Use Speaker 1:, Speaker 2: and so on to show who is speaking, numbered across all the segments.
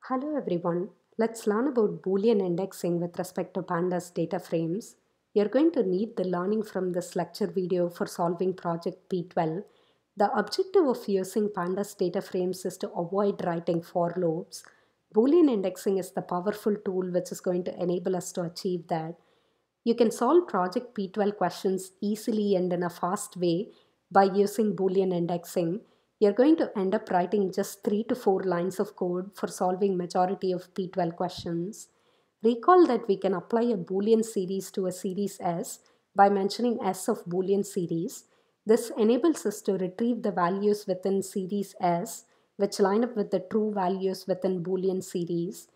Speaker 1: Hello everyone. Let's learn about Boolean indexing with respect to pandas data frames. You're going to need the learning from this lecture video for solving project P12. The objective of using pandas data frames is to avoid writing for loops. Boolean indexing is the powerful tool which is going to enable us to achieve that. You can solve project P12 questions easily and in a fast way by using Boolean indexing. You're going to end up writing just 3 to 4 lines of code for solving majority of P12 questions. Recall that we can apply a Boolean series to a series S by mentioning S of Boolean series. This enables us to retrieve the values within series S which line up with the true values within Boolean series.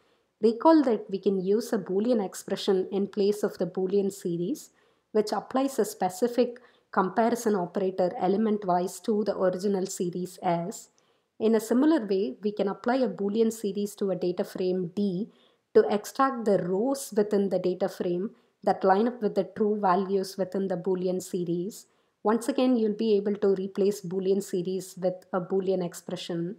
Speaker 1: Recall that we can use a Boolean expression in place of the Boolean series, which applies a specific comparison operator element-wise to the original series S. In a similar way, we can apply a Boolean series to a data frame D to extract the rows within the data frame that line up with the true values within the Boolean series. Once again, you'll be able to replace Boolean series with a Boolean expression.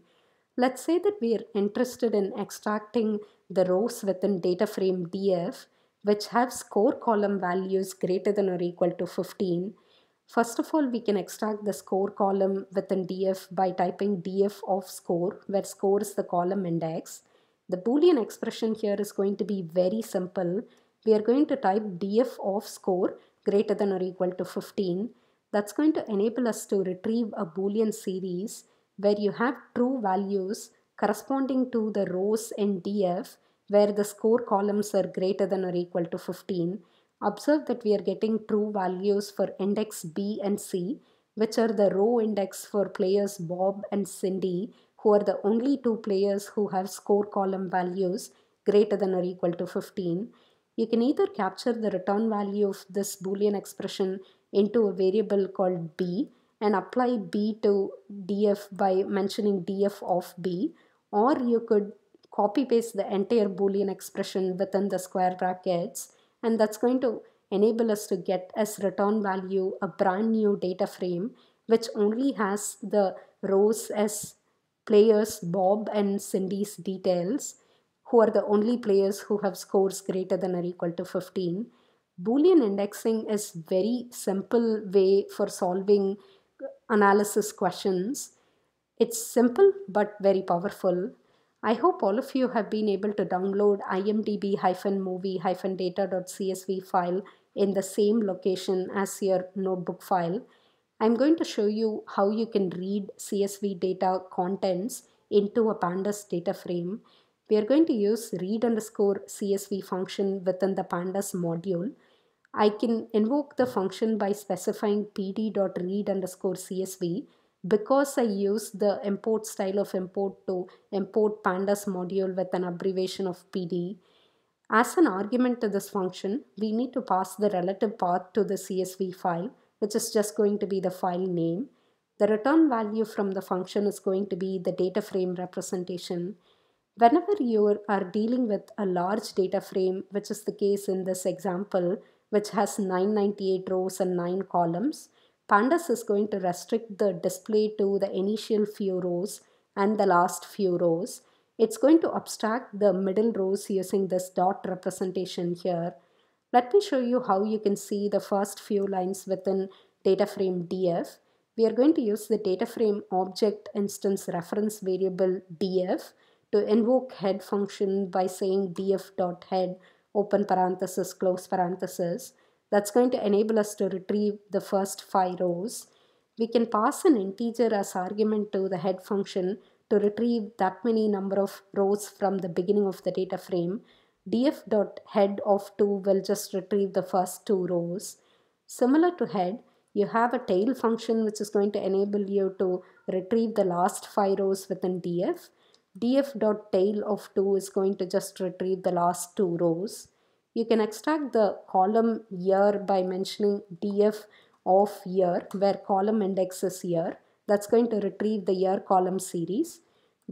Speaker 1: Let's say that we are interested in extracting the rows within data frame DF which have score column values greater than or equal to 15. First of all, we can extract the score column within DF by typing DF of score, where score is the column index. The Boolean expression here is going to be very simple. We are going to type DF of score greater than or equal to 15. That's going to enable us to retrieve a Boolean series where you have true values corresponding to the rows in DF where the score columns are greater than or equal to 15. Observe that we are getting true values for index B and C, which are the row index for players Bob and Cindy, who are the only two players who have score column values greater than or equal to 15. You can either capture the return value of this Boolean expression into a variable called B and apply B to DF by mentioning DF of B, or you could copy paste the entire Boolean expression within the square brackets, and that's going to enable us to get as return value a brand new data frame which only has the rows as players Bob and Cindy's details, who are the only players who have scores greater than or equal to 15. Boolean indexing is very simple way for solving analysis questions. It's simple but very powerful. I hope all of you have been able to download imdb-movie-data.csv file in the same location as your notebook file. I'm going to show you how you can read CSV data contents into a pandas data frame. We are going to use read underscore CSV function within the pandas module. I can invoke the function by specifying pd.read underscore CSV because I use the import style of import to import pandas module with an abbreviation of pd. As an argument to this function, we need to pass the relative path to the CSV file, which is just going to be the file name. The return value from the function is going to be the data frame representation. Whenever you are dealing with a large data frame, which is the case in this example, which has 998 rows and 9 columns, Pandas is going to restrict the display to the initial few rows and the last few rows. It's going to abstract the middle rows using this dot representation here. Let me show you how you can see the first few lines within data frame DF. We are going to use the data frame object instance reference variable DF to invoke head function by saying df.head open parenthesis close parenthesis. That's going to enable us to retrieve the first 5 rows. We can pass an integer as argument to the head function to retrieve that many number of rows from the beginning of the data frame. df.head of 2 will just retrieve the first 2 rows. Similar to head, you have a tail function which is going to enable you to retrieve the last 5 rows within df. df.tail of 2 is going to just retrieve the last 2 rows. You can extract the column year by mentioning df of year, where column index is year. That's going to retrieve the year column series.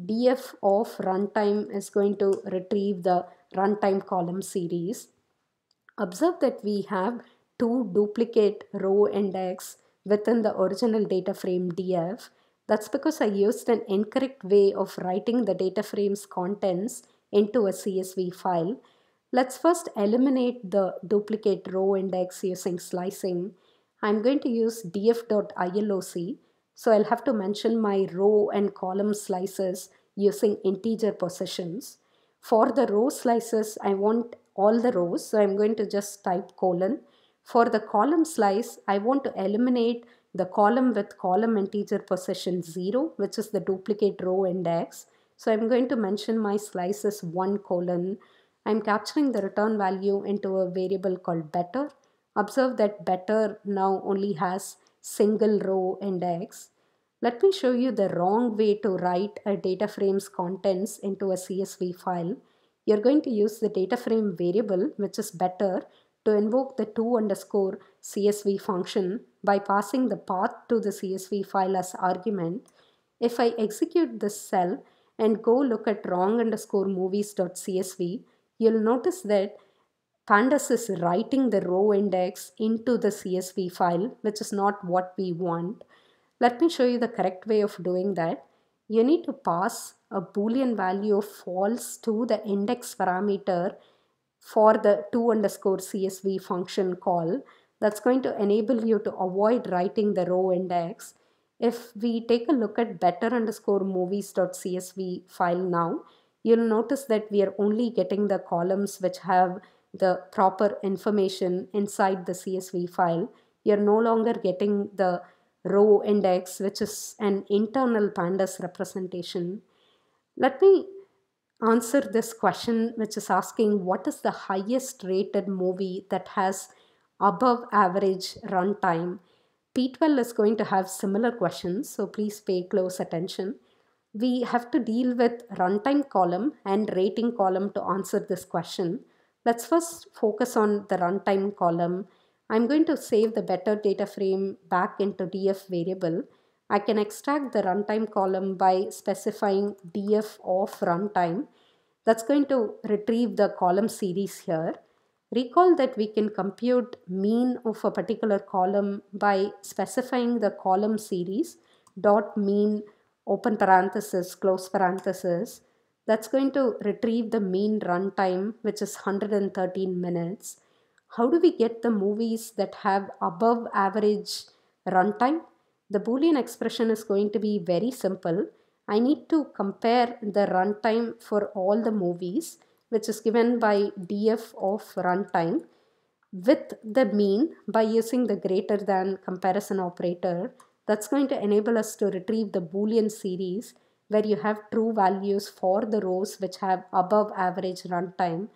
Speaker 1: df of runtime is going to retrieve the runtime column series. Observe that we have 2 duplicate row index within the original data frame df. That's because I used an incorrect way of writing the data frame's contents into a CSV file. Let's first eliminate the duplicate row index using slicing. I'm going to use df.iloc, so I'll have to mention my row and column slices using integer positions. For the row slices, I want all the rows, so I'm going to just type colon. For the column slice, I want to eliminate the column with column integer position 0, which is the duplicate row index. So I'm going to mention my slice as 1 colon. I'm capturing the return value into a variable called better. Observe that better now only has single row index. Let me show you the wrong way to write a data frame's contents into a CSV file. You're going to use the data frame variable, which is better, to invoke the to_CSV function by passing the path to the CSV file as argument. If I execute this cell and go look at wrong_movies.csv, you'll notice that Pandas is writing the row index into the CSV file, which is not what we want. Let me show you the correct way of doing that. You need to pass a Boolean value of false to the index parameter for the to_CSV function call. That's going to enable you to avoid writing the row index. If we take a look at better_movies.csv file now, you'll notice that we are only getting the columns which have the proper information inside the CSV file. You're no longer getting the row index, which is an internal pandas representation. Let me answer this question, which is asking what is the highest rated movie that has above average runtime. P12 is going to have similar questions, so please pay close attention. We have to deal with runtime column and rating column to answer this question. Let's first focus on the runtime column. I'm going to save the better data frame back into df variable. I can extract the runtime column by specifying df of runtime. That's going to retrieve the column series here. Recall that we can compute mean of a particular column by specifying the column series dot mean open parenthesis close parenthesis. That's going to retrieve the mean runtime, which is 113 minutes. How do we get the movies that have above average runtime? The Boolean expression is going to be very simple. I need to compare the runtime for all the movies, which is given by df of runtime, with the mean by using the greater than comparison operator. That's going to enable us to retrieve the Boolean series where you have true values for the rows which have above average runtime.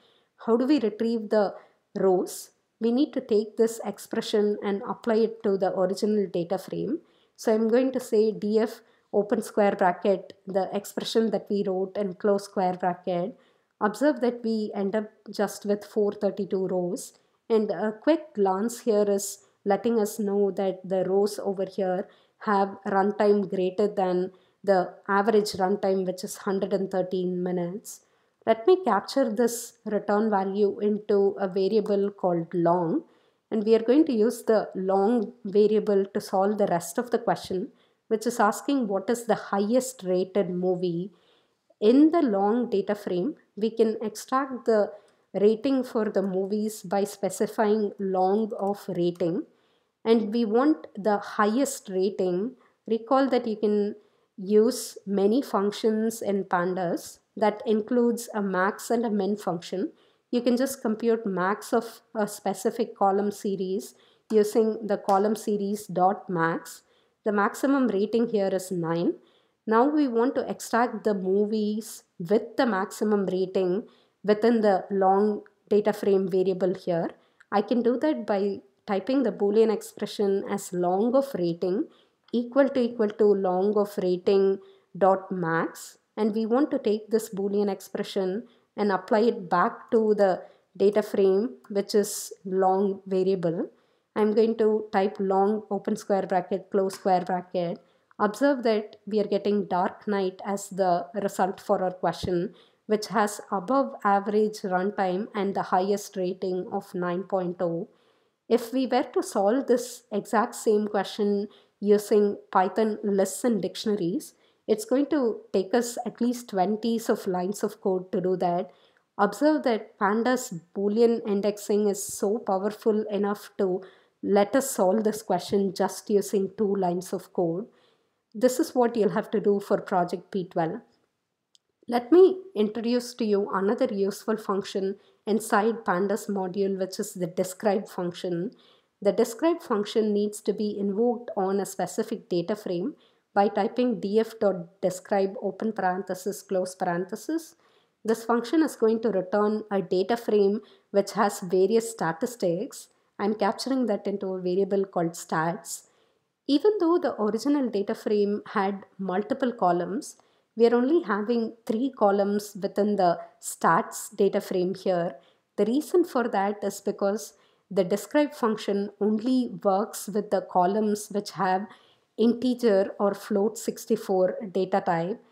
Speaker 1: How do we retrieve the rows? We need to take this expression and apply it to the original data frame. So I'm going to say df open square bracket the expression that we wrote and close square bracket. Observe that we end up just with 432 rows, and a quick glance here is letting us know that the rows over here have runtime greater than the average runtime, which is 113 minutes. Let me capture this return value into a variable called long, and we are going to use the long variable to solve the rest of the question, which is asking what is the highest rated movie. In the long data frame, we can extract the rating for the movies by specifying long of rating, and we want the highest rating. Recall that you can use many functions in pandas that includes a max and a min function. You can just compute max of a specific column series using the column series dot max. The maximum rating here is 9. Now we want to extract the movies with the maximum rating within the long data frame variable here. I can do that by typing the Boolean expression as long of rating equal to long of rating dot max, and we want to take this Boolean expression and apply it back to the data frame, which is long variable. I'm going to type long open square bracket close square bracket. Observe that we are getting Dark Knight as the result for our question, which has above average runtime and the highest rating of 9.0. If we were to solve this exact same question using Python lists and dictionaries, It's going to take us at least 20s of lines of code to do that. Observe that Pandas Boolean indexing is so powerful enough to let us solve this question just using 2 lines of code. This is what you'll have to do for project P12. Let me introduce to you another useful function inside Pandas module, which is the describe function. The describe function needs to be invoked on a specific data frame by typing df.describe open parenthesis close parenthesis. This function is going to return a data frame which has various statistics. I'm capturing that into a variable called stats. Even though the original data frame had multiple columns, we are only having 3 columns within the stats data frame here. The reason for that is because the describe function only works with the columns which have integer or float 64 data type.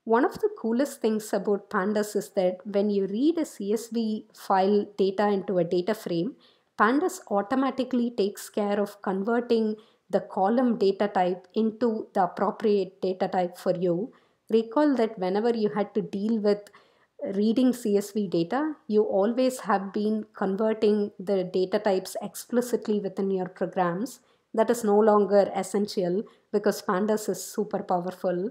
Speaker 1: One of the coolest things about Pandas is that when you read a CSV file data into a data frame, Pandas automatically takes care of converting the column data type into the appropriate data type for you. Recall that whenever you had to deal with reading CSV data, you always have been converting the data types explicitly within your programs. That is no longer essential because Pandas is super powerful.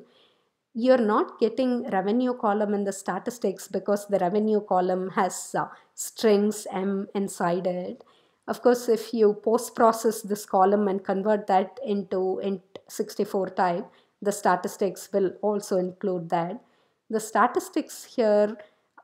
Speaker 1: You're not getting revenue column in the statistics because the revenue column has strings M inside it. Of course, if you post-process this column and convert that into int64 type, the statistics will also include that. The statistics here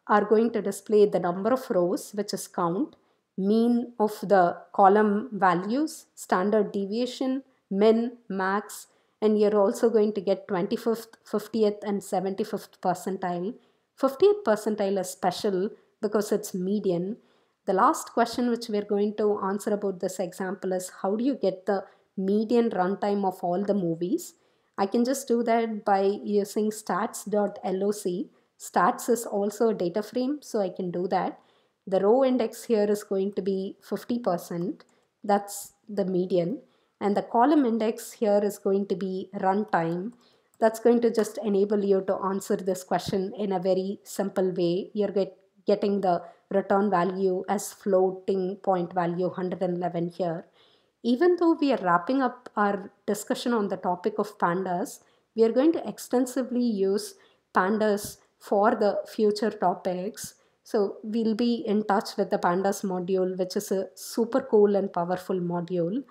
Speaker 1: are going to display the number of rows, which is count, mean of the column values, standard deviation, min, max, and you're also going to get 25th, 50th, and 75th percentile. 50th percentile is special because it's median. The last question which we're going to answer about this example is how do you get the median runtime of all the movies? I can just do that by using stats.loc. Stats is also a data frame, so I can do that. The row index here is going to be 50%. That's the median. And the column index here is going to be runtime. That's going to just enable you to answer this question in a very simple way. You're getting the return value as floating point value 111 here. Even though we are wrapping up our discussion on the topic of pandas, we are going to extensively use pandas for the future topics. So we'll be in touch with the pandas module, which is a super cool and powerful module.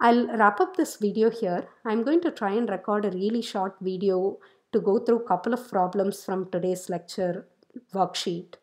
Speaker 1: I'll wrap up this video here. I'm going to try and record a really short video to go through a couple of problems from today's lecture worksheet.